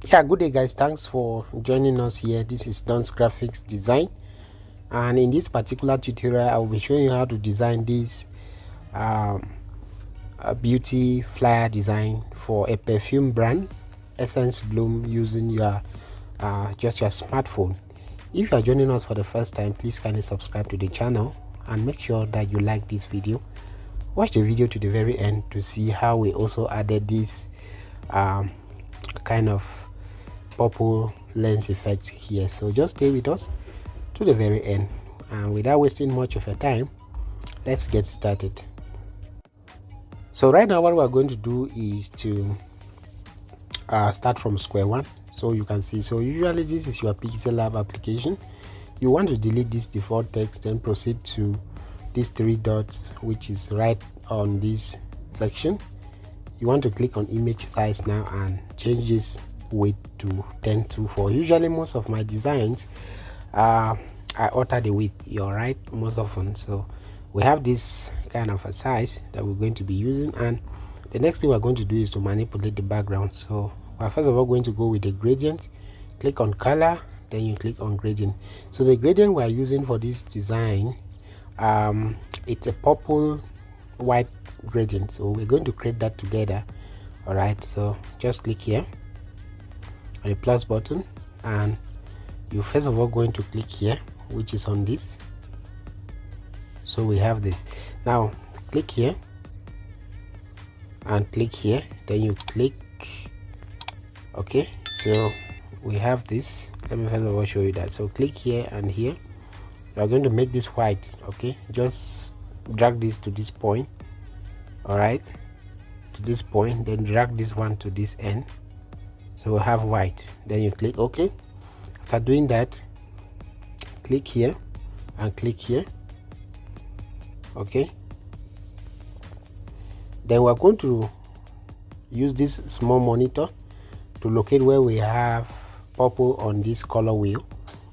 Yeah, good day guys, thanks for joining us here. This is Don's Graphics Design, and in this particular tutorial I will be showing you how to design this a beauty flyer design for a perfume brand, Essence Bloom, using your just your smartphone. If you are joining us for the first time, please kindly subscribe to the channel and make sure that you like this video. Watch the video to the very end to see how we also added this kind of purple lens effect here. So just stay with us to the very end, and without wasting much of your time, let's get started. So right now what we're going to do is to start from square one. So you can see, so usually this is your Pixellab application. You want to delete this default text, then proceed to these three dots which is right on this section. You want to click on image size now and change this weight to 1024. Usually most of my designs I alter the width, you're right, most often. So we have this kind of a size that we're going to be using, and the next thing we're going to do is to manipulate the background. So we're first of all going to go with the gradient. Click on color, then you click on gradient. So the gradient we're using for this design, it's a purple white gradient, so we're going to create that together. All right, so just click here on the plus button, and you first of all going to click here, which is on this. So we have this. Now click here and click here, then you click okay. So we have this. Let me first of all show you that. So click here and here. You are going to make this white. Okay, just drag this to this point. All right, to this point, then drag this one to this end. So we have white. Then you click OK. After doing that, click here and click here. Okay, then we're going to use this small monitor to locate where we have purple on this color wheel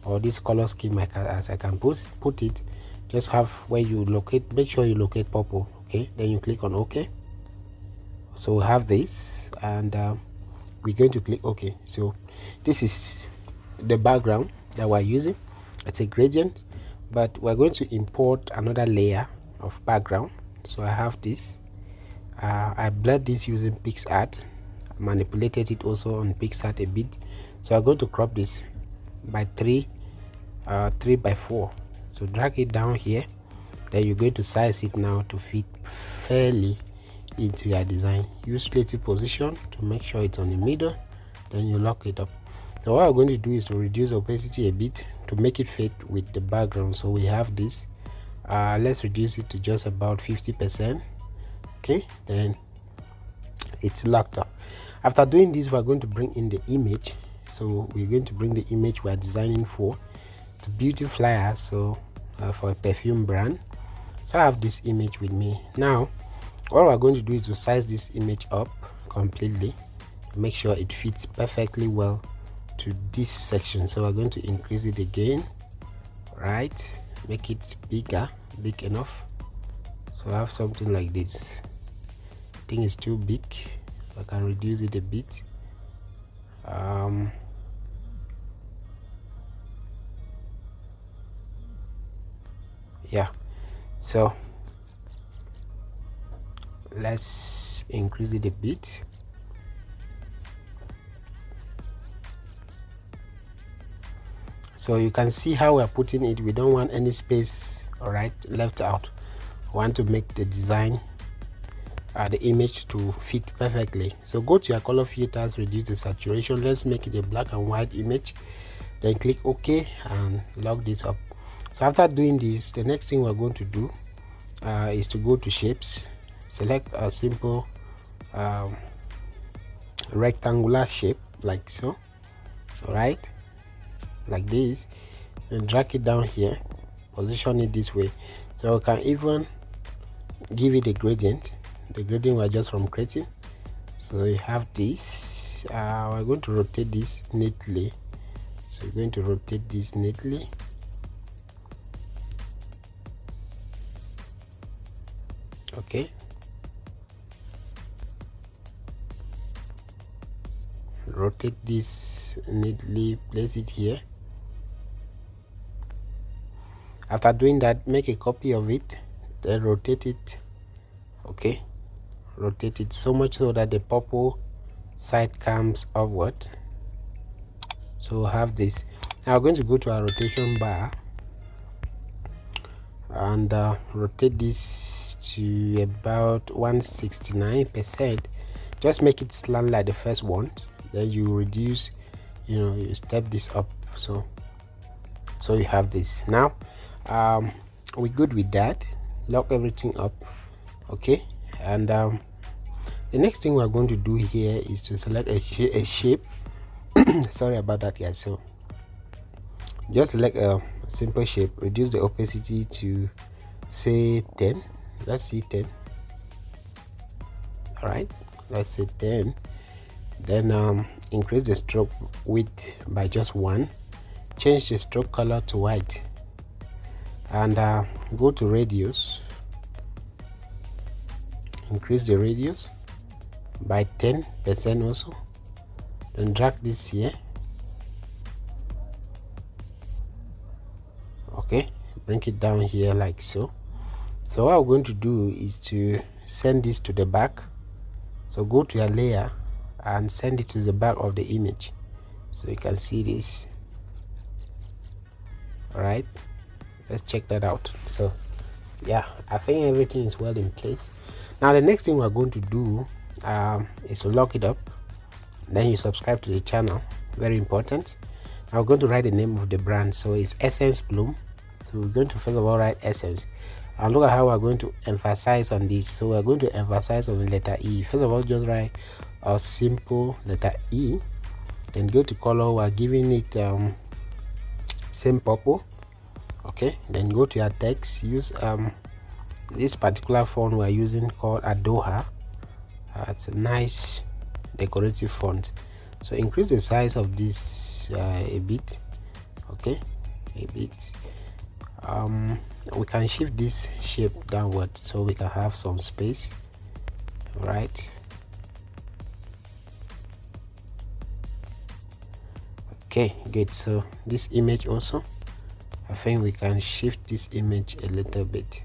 or this color scheme. As I can put it, just have where you locate, make sure you locate purple. Okay, then you click on OK. So we have this, and we're going to click OK. So this is the background that we're using. It's a gradient, but we're going to import another layer of background. So I have this. I blurred this using Pixellab, manipulated it also on Pixellab a bit. So I'm going to crop this by 3 by 4. So drag it down here. Then you're going to size it now to fit fairly into your design. Use relative position to make sure it's on the middle, then you lock it up. So what I'm going to do is to reduce opacity a bit to make it fit with the background. So we have this. Let's reduce it to just about 50%. Okay, then it's locked up. After doing this, we're going to bring in the image. So we're going to bring the image we're designing for. It's a beauty flyer, so for a perfume brand. So I have this image with me now. What we're going to do is to size this image up completely to make sure it fits perfectly well to this section. So we're going to increase it again, right? Make it big enough. So I have something like this. I think it's too big. I can reduce it a bit. Yeah, so let's increase it a bit. So you can see how we're putting it. We don't want any space, all right, left out. We want to make the design, the image to fit perfectly. So go to your color filters, reduce the saturation. Let's make it a black and white image. Then click OK and lock this up. So after doing this, the next thing we're going to do is to go to shapes, select a simple rectangular shape like so. All right, like this, and drag it down here, position it this way. So we can even give it a gradient. The gradient was just from creating. So you have this. We're going to rotate this neatly. So we're going to rotate this neatly. Okay, rotate this neatly, place it here. After doing that, make a copy of it, then rotate it. Okay, rotate it so much so that the purple side comes upward. So have this. Now we're going to go to our rotation bar and rotate this to about 169%. Just make it slant like the first one, then you reduce, you step this up, so you have this. Now we're good with that. Lock everything up. Okay, and the next thing we're going to do here is to select a shape. Sorry about that, guys. So just select a simple shape, reduce the opacity to say 10. Let's see 10. All right, let's say 10. Then increase the stroke width by just 1. Change the stroke color to white, and go to radius. Increase the radius by 10% also. Then drag this here. Okay, bring it down here like so. So what we're going to do is to send this to the back. So go to your layer and send it to the back of the image, so you can see this. All right, let's check that out. So yeah, I think everything is well in place. Now the next thing we're going to do is to lock it up. Then you subscribe to the channel, very important. Now we're going to write the name of the brand, so it's Essence Bloom. So we're going to first of all write Essence, and look at how we're going to emphasize on this. So we're going to emphasize on the letter E. First of all, just write a simple letter E, then go to color. We're giving it same purple. Okay, then go to your text. Use this particular font we're using called Adoha. It's a nice decorative font. So increase the size of this a bit. Okay, a bit. We can shift this shape downward so we can have some space. Right, okay, good. So this image also, I think we can shift this image a little bit.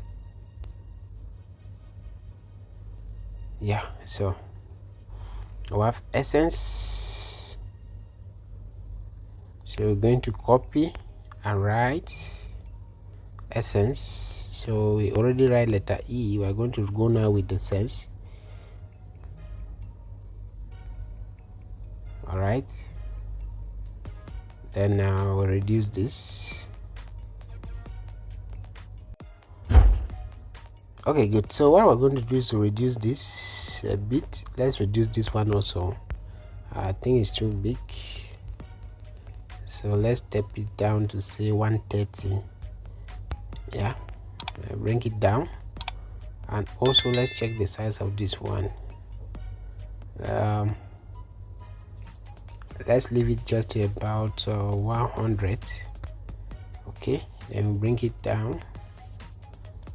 Yeah, so we have Essence. So we're going to copy and write Essence. So we already write letter E. We're going to go now with the sense. All right, then now we'll reduce this. Okay, good. So what we're going to do is to reduce this a bit. Let's reduce this one also. I think it's too big, so let's step it down to say 130. Yeah, bring it down. And also let's check the size of this one. Let's leave it just to about 100. Okay, then we bring it down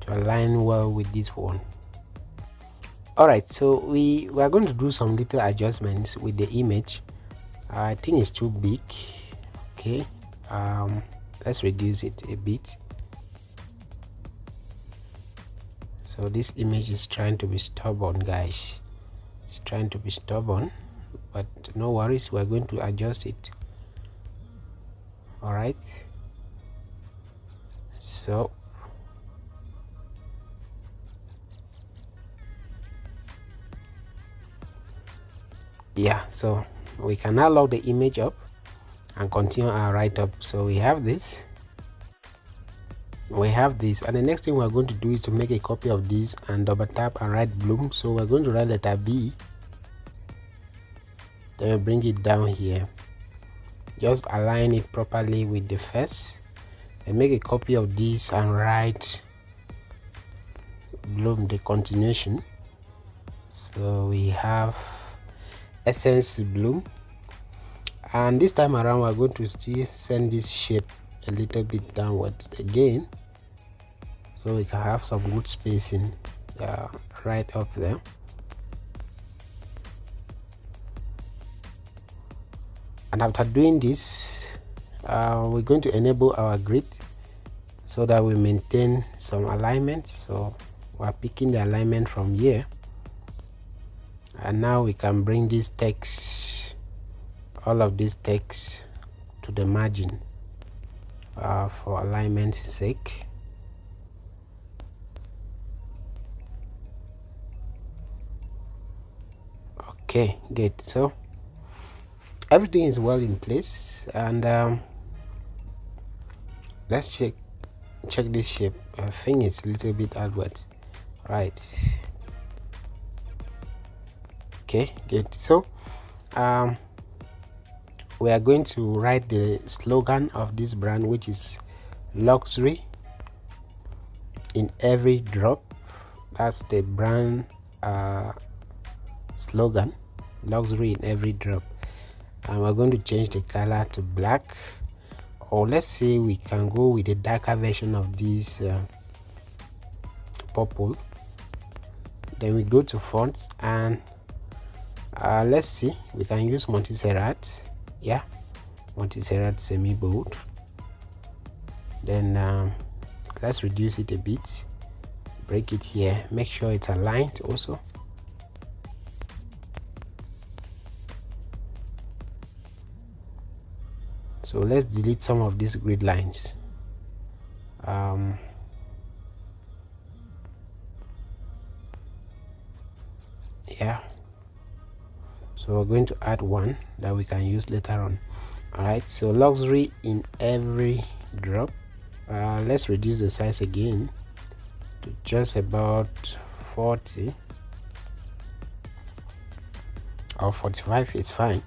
to align well with this one. All right, so we are going to do some little adjustments with the image. I think it's too big. Okay, let's reduce it a bit. So this image is trying to be stubborn, guys. It's trying to be stubborn, but no worries, we're going to adjust it. All right, so yeah, so we can now lock the image up and continue our write-up. So we have this, and the next thing we're going to do is to make a copy of this and double tap and write Bloom. So we're going to write letter B, then we bring it down here, just align it properly with the first, and make a copy of this and write Bloom, the continuation. So we have Essence Bloom, and this time around we're going to still send this shape a little bit downward again, so we can have some good spacing right up there. And after doing this, we're going to enable our grid so that we maintain some alignment. So we're picking the alignment from here, and now we can bring this text, all of this text, to the margin for alignment's sake. Okay, good. So everything is well in place, and let's check this shape. I think it's a little bit outwards, right? Okay, good. So we are going to write the slogan of this brand, which is luxury in every drop. That's the brand slogan, luxury in every drop. And we're going to change the color to black, or let's say we can go with a darker version of this purple. Then we go to fonts, and let's see, we can use Montserrat. Yeah, Montserrat semi bold. Then let's reduce it a bit, break it here, make sure it's aligned also. So let's delete some of these grid lines. Yeah, so we're going to add one that we can use later on. All right, so luxury in every drop. Let's reduce the size again to just about 40 or 45 is fine.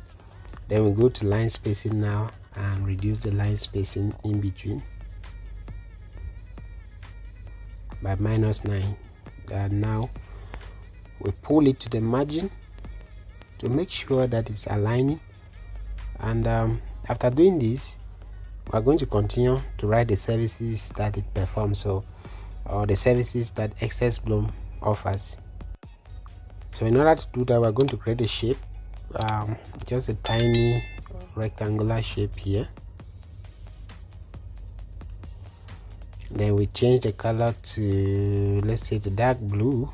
Then we go to line spacing now and reduce the line spacing in between by -9. And now we pull it to the margin to make sure that it's aligning. And after doing this, we're going to continue to write the services that it performs, so or the services that Excess Bloom offers. So in order to do that, we're going to create a shape, just a tiny rectangular shape here. Then we change the color to, let's say, the dark blue.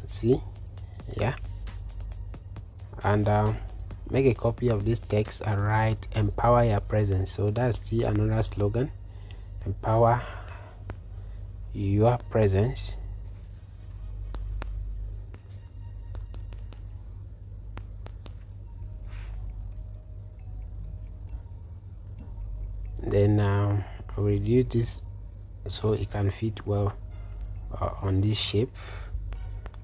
See, yeah, and make a copy of this text and write empower your presence. So that's the another slogan, empower your presence. Then reduce this so it can fit well on this shape.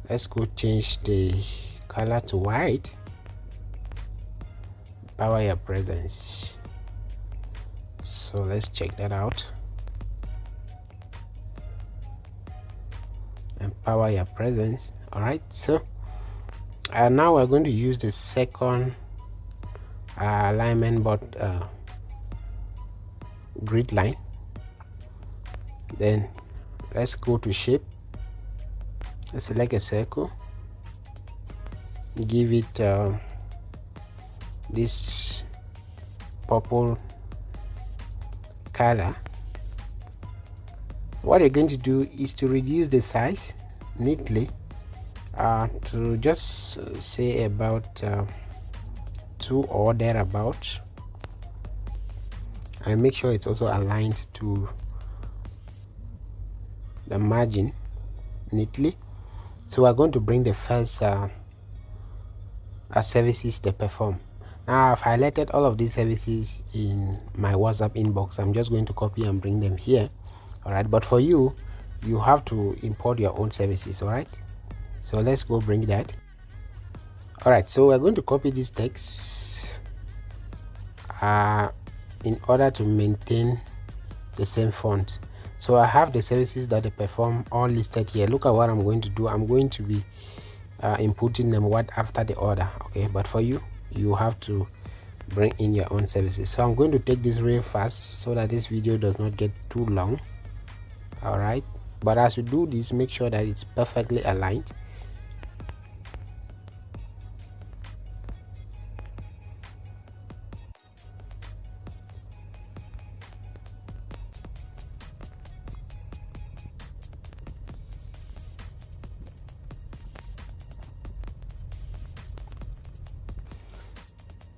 Let's go change the color to white. Power your presence. So let's check that out. Empower your presence. All right, so now we're going to use the second alignment but grid line. Then let's go to shape. Let's select a circle, give it this purple color. What you're going to do is to reduce the size neatly to just say about 2 or thereabout, and make sure it's also aligned to the margin neatly. So we're going to bring the first services they perform. Now I've highlighted all of these services in my WhatsApp inbox. I'm just going to copy and bring them here. All right, but for you, you have to import your own services. All right, so let's go bring that. All right, so we're going to copy this text in order to maintain the same font. So I have the services that they perform all listed here. Look at what I'm going to do. I'm going to be inputting them one after the other. Okay, but for you, you have to bring in your own services. So I'm going to take this real fast so that this video does not get too long. All right, but as you do this, make sure that it's perfectly aligned.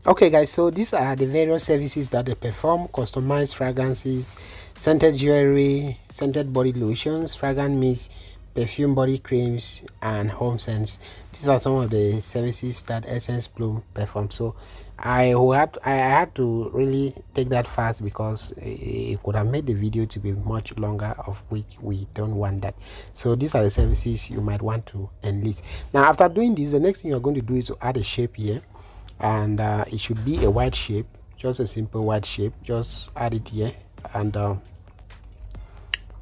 Okay guys, so these are the various services that they perform: customized fragrances, scented jewelry, scented body lotions, fragrance mist, perfume body creams, and home scents. These are some of the services that Essence Bloom performs. So I had to really take that fast because it could have made the video to be much longer, of which we don't want that. So these are the services you might want to enlist. Now after doing this, the next thing you're going to do is to add a shape here, and it should be a white shape, just a simple white shape. Just add it here, and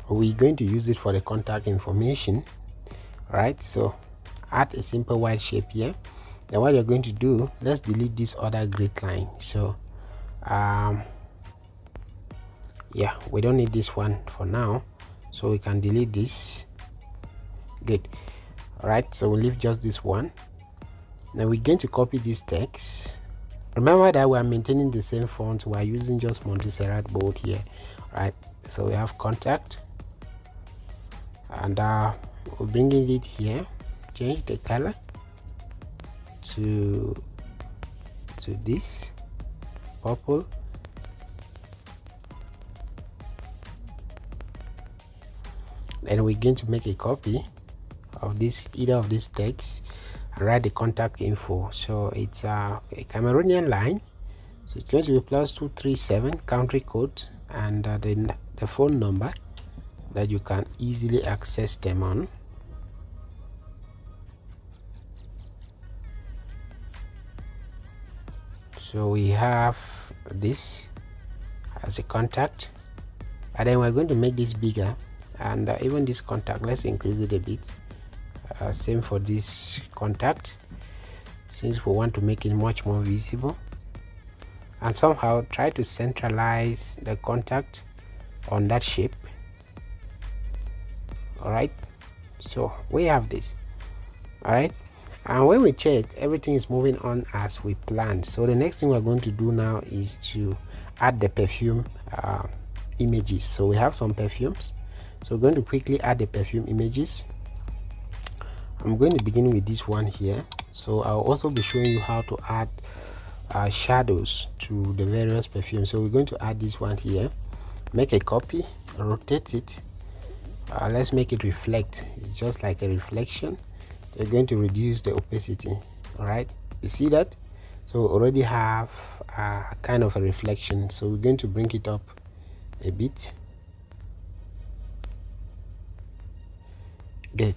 we're going to use it for the contact information. Right, so add a simple white shape here. Then what you're going to do, let's delete this other grid line. So yeah, we don't need this one for now, so we can delete this. Good. All right, so we'll leave just this one. Now we're going to copy this text. Remember that we are maintaining the same font. We are using just Montserrat bold here. Right, so we have contact, and we're bringing it here. Change the color to this purple. Then we're going to make a copy of this, either of these text, and write the contact info. So it's a Cameroonian line, so it's going to be +237 country code, and then the phone number that you can easily access them on. So we have this as a contact, and then we're going to make this bigger, and even this contact, let's increase it a bit. Same for this contact, since we want to make it much more visible, and somehow try to centralize the contact on that shape. All right, so we have this. All right, and when we check, everything is moving on as we planned. So the next thing we're going to do now is to add the perfume images. So we have some perfumes, so we're going to quickly add the perfume images. I'm going to begin with this one here. So I'll also be showing you how to add shadows to the various perfumes. So we're going to add this one here, make a copy, rotate it. Let's make it reflect. It's just like a reflection. You're going to reduce the opacity. All right, you see that? So we already have a kind of a reflection, so we're going to bring it up a bit. Good.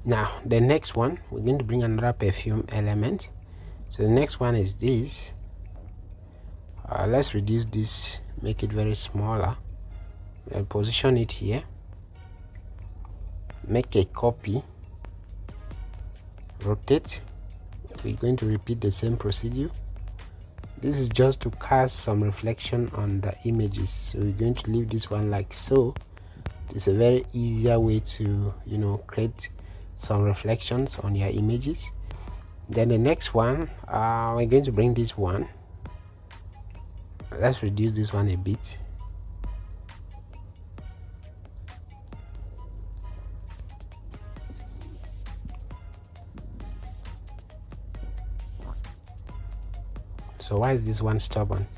Now the next one, we're going to bring another perfume element. So the next one is this. Let's reduce this, make it very smaller, and position it here. Make a copy, rotate. We're going to repeat the same procedure. This is just to cast some reflection on the images, so we're going to leave this one like so. It's a very easier way to, you know, create some reflections on your images. Then the next one, we're going to bring this one. Let's reduce this one a bit. So why is this one stubborn?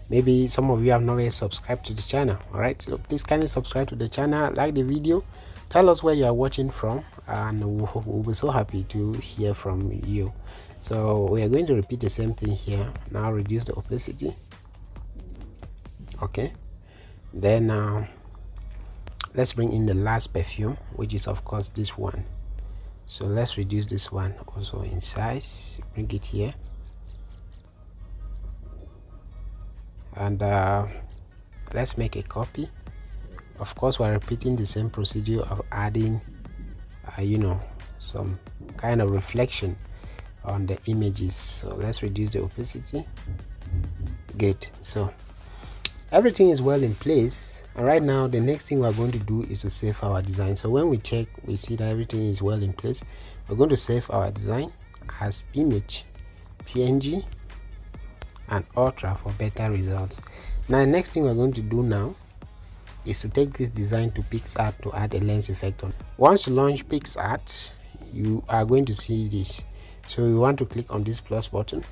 Maybe some of you have not yet subscribed to the channel. All right, so please kindly subscribe to the channel, like the video, tell us where you are watching from, and we'll be so happy to hear from you. So we are going to repeat the same thing here. Now reduce the opacity. Okay, then let's bring in the last perfume, which is of course this one. So let's reduce this one also in size, bring it here, and let's make a copy. Of course, we're repeating the same procedure of adding you know, some kind of reflection on the images. So let's reduce the opacity. Good. So everything is well in place, and right now the next thing we're going to do is to save our design. So when we check, we see that everything is well in place. We're going to save our design as image, PNG, and Ultra for better results. Now the next thing we're going to do now is to take this design to Pixellab to add a lens effect on. Once you launch Pixellab, you are going to see this. So we want to click on this plus button.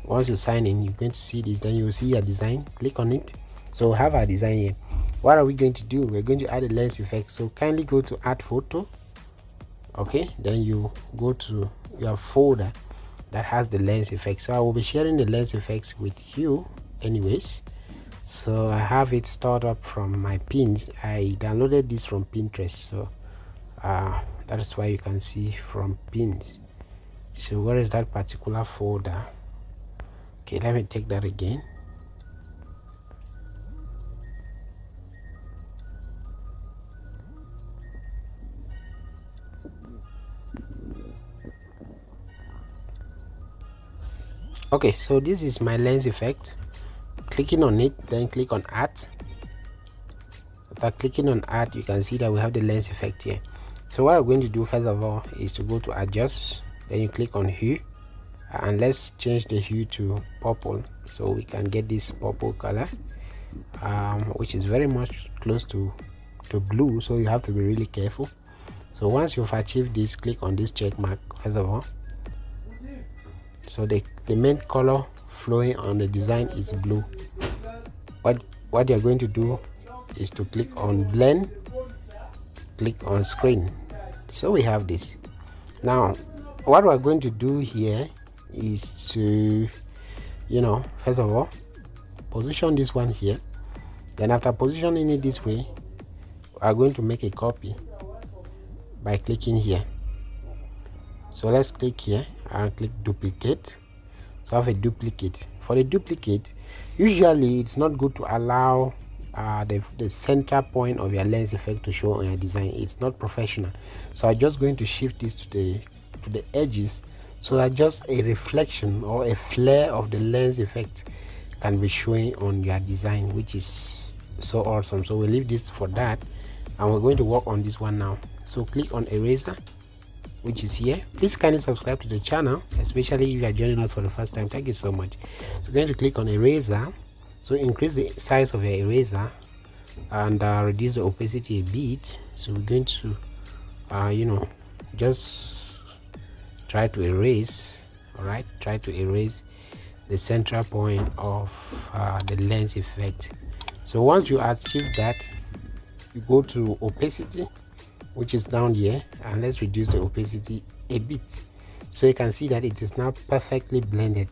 Once you sign in, you're going to see this, then you will see your design. Click on it. So we have our design here. What are we going to do? We're going to add a lens effect. So kindly go to add photo. Okay, then you go to your folder that has the lens effect. So I will be sharing the lens effects with you anyways. So I have it stored up from my pins. I downloaded this from Pinterest, so that is why you can see from pins. So where is that particular folder? Okay, let me take that again. Okay, so this is my lens effect. Clicking on it, then click on add. After clicking on add, you can see that we have the lens effect here. So what I'm going to do first of all is to go to adjust, then you click on hue, and let's change the hue to purple so we can get this purple color, which is very much close to blue, so you have to be really careful. So once you've achieved this, click on this check mark first of all. So the main color flowing on the design is blue. What you're going to do is to click on blend, click on screen. So we have this. Now what we're going to do here is to, first of all, position this one here. Then after positioning it this way, we are going to make a copy by clicking here. So let's click here and click duplicate. So I have a duplicate. For the duplicate, usually it's not good to allow the center point of your lens effect to show on your design. It's not professional. So I'm just going to shift this to the edges so that just a reflection or a flare of the lens effect can be showing on your design, which is so awesome. So we'll leave this for that, and we're going to work on this one now. So click on eraser, which is here. Please kindly subscribe to the channel, especially if you are joining us for the first time. Thank you so much. So we're going to click on eraser. So increase the size of your eraser and reduce the opacity a bit. So we're going to just try to erase. All right, try to erase the central point of the lens effect. So once you achieve that, you go to opacity, which is down here, and let's reduce the opacity a bit, so you can see that it is now perfectly blended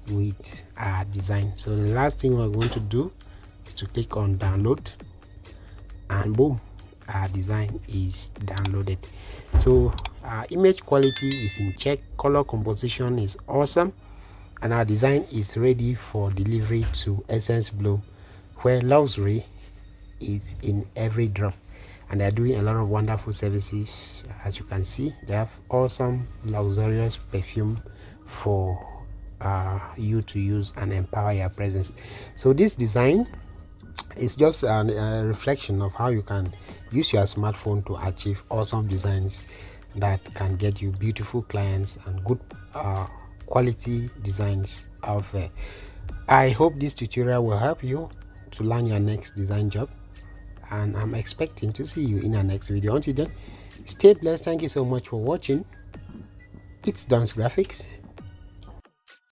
with our design. So the last thing we're going to do is to click on download, and boom, our design is downloaded. So our image quality is in check, color composition is awesome, and our design is ready for delivery to Essence Bloom, where luxury is in every drop. And they're doing a lot of wonderful services. As you can see, they have awesome luxurious perfume for you to use and empower your presence. So this design is just a reflection of how you can use your smartphone to achieve awesome designs that can get you beautiful clients and good quality designs out there. I hope this tutorial will help you to land your next design job, and I'm expecting to see you in our next video. Until then, stay blessed. Thank you so much for watching. It's Don's Graphics.